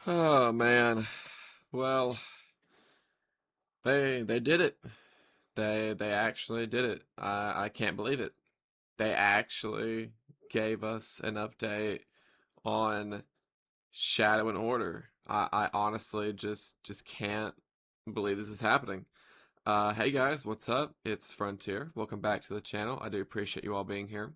Oh man. Well, they did it. They actually did it. I can't believe it. They actually gave us an update on Shadow and Order. I honestly just can't believe this is happening. Hey guys, what's up? It's Frontier. Welcome back to the channel. I do appreciate you all being here.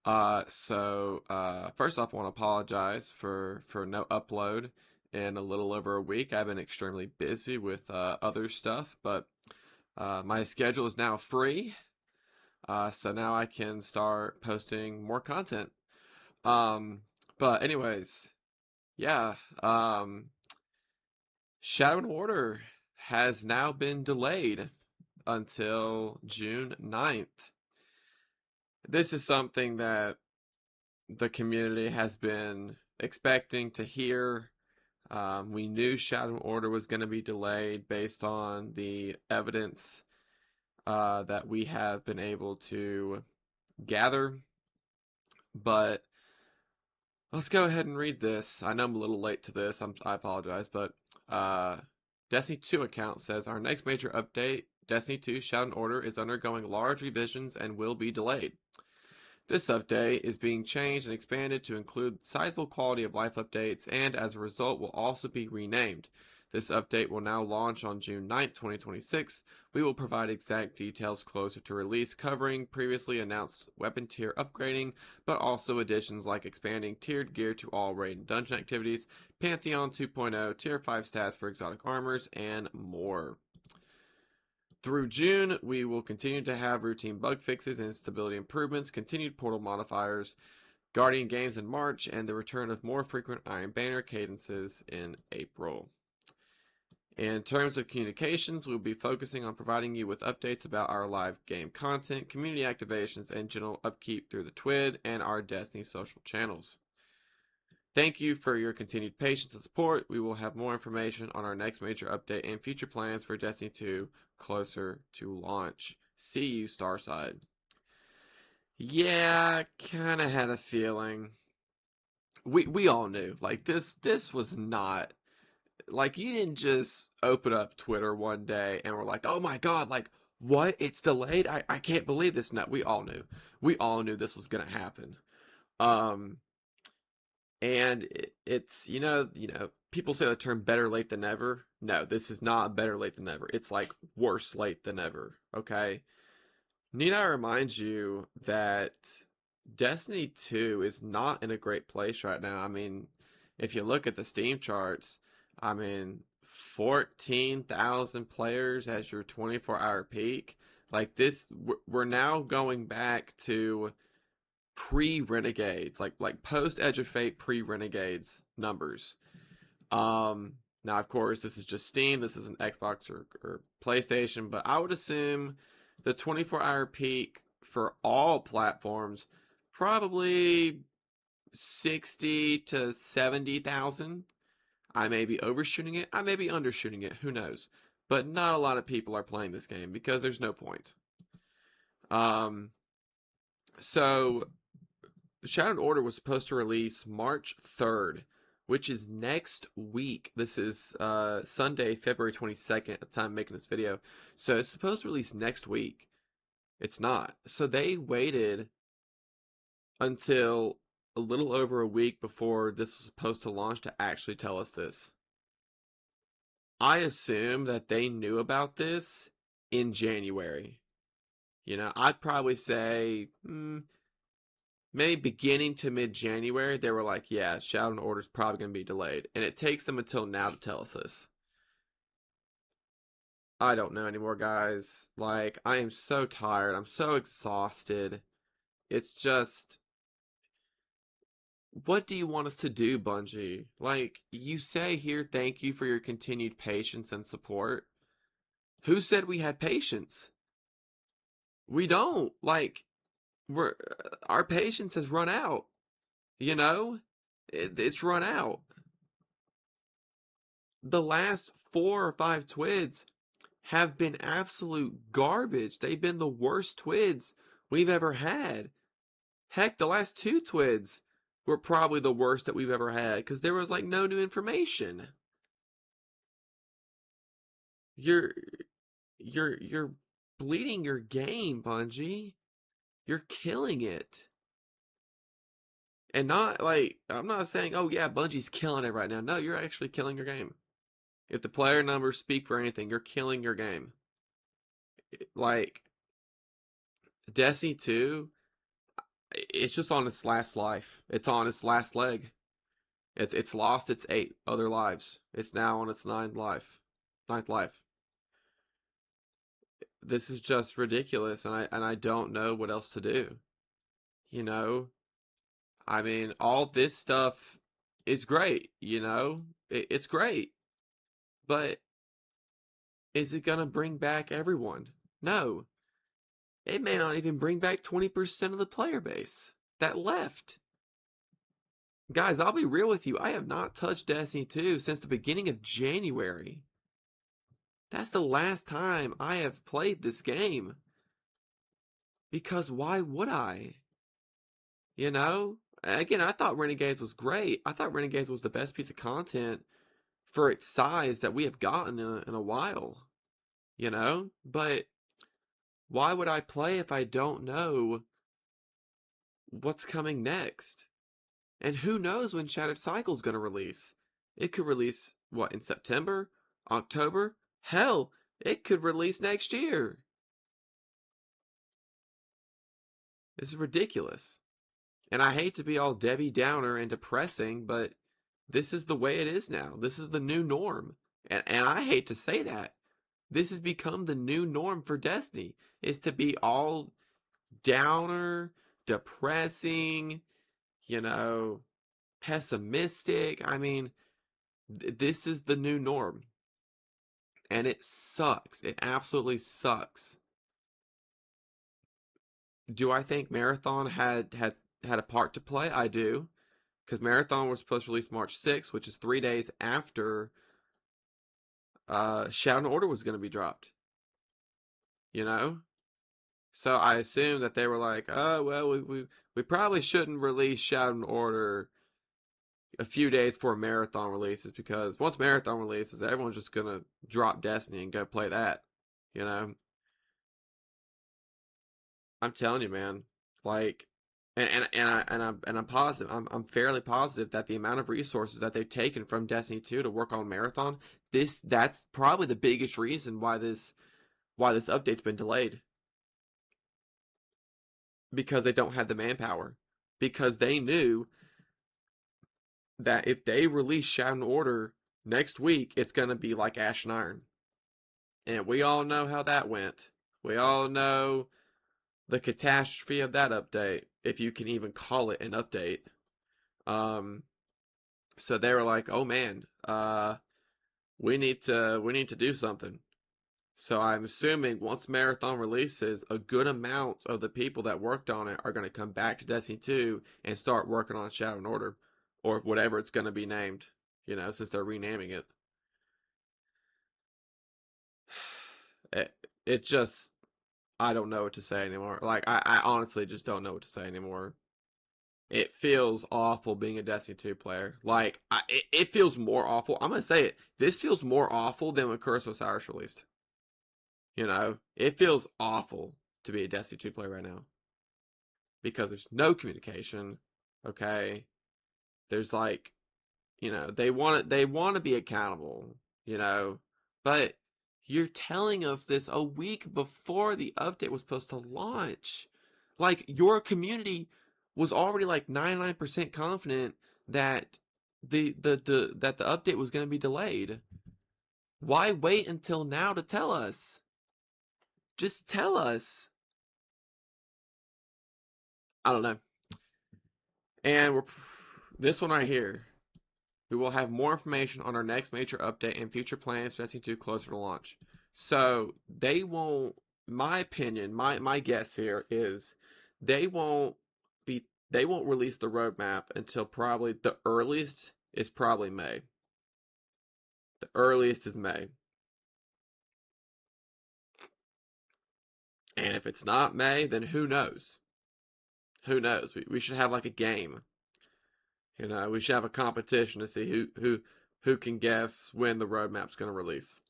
First off, I want to apologize for no upload in a little over a week. I've been extremely busy with other stuff, but my schedule is now free, so now I can start posting more content. Um, but anyways, yeah, Shadow and Order has now been delayed until June 9th. This is something that the community has been expecting to hear. We knew Shadow Order was going to be delayed based on the evidence that we have been able to gather. But let's go ahead and read this. I know I'm a little late to this. I apologize, but uh, Destiny 2 account says our next major update, Destiny 2 Shadow Order, is undergoing large revisions and will be delayed. This update is being changed and expanded to include sizable quality of life updates and as a result will also be renamed. This update will now launch on June 9th, 2026. We will provide exact details closer to release, covering previously announced weapon tier upgrading, but also additions like expanding tiered gear to all raid and dungeon activities, Pantheon 2.0, tier 5 stats for exotic armors, and more. Through June, we will continue to have routine bug fixes and stability improvements, continued portal modifiers, Guardian games in March, and the return of more frequent Iron Banner cadences in April. In terms of communications, we'll be focusing on providing you with updates about our live game content, community activations, and general upkeep through the TWID and our Destiny social channels. Thank you for your continued patience and support. We will have more information on our next major update and future plans for Destiny 2 closer to launch. See you, Starside. Yeah, kind of had a feeling. We all knew. Like this was not like you didn't just open up Twitter one day and we're like, "Oh my god, like what? It's delayed? I can't believe this." No, we all knew. We all knew this was going to happen. Um And it's people say the term better late than never. No, this is not better late than never. It's like worse late than ever. Okay. Need I remind you that Destiny 2 is not in a great place right now. I mean, if you look at the Steam charts, I mean, 14,000 players as your 24-hour peak. Like this, we're now going back to pre-Renegades, like post Edge of Fate pre-Renegades numbers. Now of course this is just Steam, this isn't Xbox or PlayStation, but I would assume the 24-hour peak for all platforms probably 60 to 70,000. I may be overshooting it, I may be undershooting it, who knows? But not a lot of people are playing this game because there's no point. Um, so Shadow Order was supposed to release March 3rd, which is next week. This is Sunday, February 22nd at the time of making this video. So it's supposed to release next week. It's not. So they waited until a little over a week before this was supposed to launch to actually tell us this. I assume that they knew about this in January. I'd probably say maybe beginning to mid-January, they were like, yeah, Shadow and Order's probably going to be delayed. And it takes them until now to tell us this. I don't know anymore, guys. Like, I am so tired. I'm so exhausted. It's just, what do you want us to do, Bungie? Like, you say here, thank you for your continued patience and support. Who said we had patience? We don't. Like, our patience has run out. You know? It's run out. The last 4 or 5 TWIDs have been absolute garbage. They've been the worst TWIDs we've ever had. Heck, the last 2 TWIDs were probably the worst that we've ever had because there was like no new information. You're you're bleeding your game, Bungie. You're killing it. And not like I'm not saying, oh yeah, Bungie's killing it right now. No, you're actually killing your game. If the player numbers speak for anything, you're killing your game. Like Destiny 2, it's just on its last life. It's on its last leg. It's lost its 8 other lives. It's now on its ninth life. This is just ridiculous, and I don't know what else to do. You know, I mean, all this stuff is great. It's great, but is it gonna bring back everyone? No, it may not even bring back 20% of the player base that left. Guys, I'll be real with you. I have not touched Destiny 2 since the beginning of January. That's the last time I have played this game. Because why would I? You know? Again, I thought Renegades was great. I thought Renegades was the best piece of content for its size that we have gotten in a while. But why would I play if I don't know what's coming next? And who knows when Shattered Cycle's going to release? It could release, what, in September? October? Hell, it could release next year. This is ridiculous. And I hate to be all Debbie Downer and depressing, but this is the way it is now. This is the new norm. And I hate to say that. This has become the new norm for Destiny, is to be all downer, depressing, you know, pessimistic. I mean, this is the new norm. And it sucks. It absolutely sucks. Do I think Marathon had a part to play? I do. Because Marathon was supposed to release March 6th, which is 3 days after Shadow and Order was going to be dropped. You know? So I assume that they were like, oh, well, we probably shouldn't release Shadow and Order a few days before Marathon releases, because once Marathon releases, everyone's just going to drop Destiny and go play that. You know? I'm telling you, man. Like, I'm positive. I'm fairly positive that the amount of resources that they've taken from Destiny 2 to work on Marathon, that's probably the biggest reason why this update's been delayed, because they don't have the manpower, because they knew that if they release Shadow and Order next week, it's gonna be like Ash and Iron, and we all know how that went. We all know the catastrophe of that update, if you can even call it an update. Um, so they were like, "Oh man, we need to do something." So I'm assuming once Marathon releases, a good amount of the people that worked on it are going to come back to Destiny 2 and start working on Shadow and Order, or whatever it's going to be named. Since they're renaming it. It just, I don't know what to say anymore. Like, I honestly just don't know what to say anymore. It feels awful being a Destiny 2 player. Like, it feels more awful. I'm going to say it. This feels more awful than when Curse of Osiris released. It feels awful to be a Destiny 2 player right now. Because there's no communication. Okay. There's like, they want to be accountable, but you're telling us this a week before the update was supposed to launch. Like, your community was already like 99% confident that the update was going to be delayed. Why wait until now to tell us? Just tell us. I don't know. And this one right here. We will have more information on our next major update and future plans for Destiny 2 closer to launch. So they won't. My opinion, my guess here is they won't they won't release the roadmap until probably the earliest is probably May. The earliest is May. And if it's not May, then who knows? Who knows? We should have like a game. You know, we should have a competition to see who can guess when the roadmap's going to release.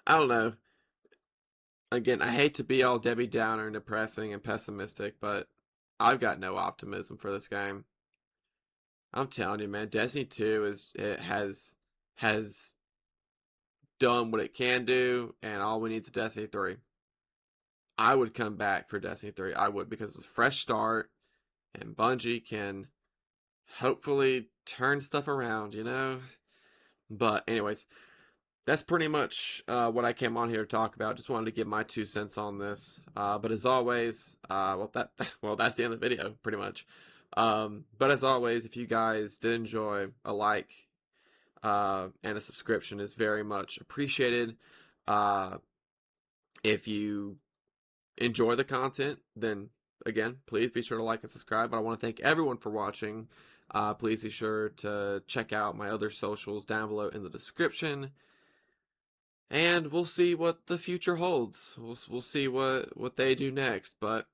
I don't know. Again, I hate to be all Debbie Downer and depressing and pessimistic, but I've got no optimism for this game. I'm telling you, man, Destiny 2 has done what it can do, and all we need is Destiny 3. I would come back for Destiny 3. I would, because it's a fresh start, and Bungie can hopefully turn stuff around, you know? But, anyways, that's pretty much what I came on here to talk about. Just wanted to give my 2 cents on this. But as always, well, that's the end of the video, pretty much. But as always, if you guys did enjoy, a like and a subscription is very much appreciated. Uh, if you enjoy the content, then again, please be sure to like and subscribe. But I want to thank everyone for watching. Please be sure to check out my other socials down below in the description. And we'll see what the future holds. We'll see what they do next. But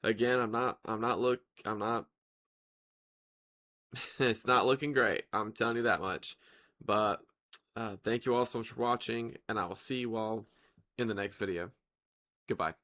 again, I'm not it's not looking great. I'm telling you that much. But thank you all so much for watching, and I will see you all in the next video. Goodbye.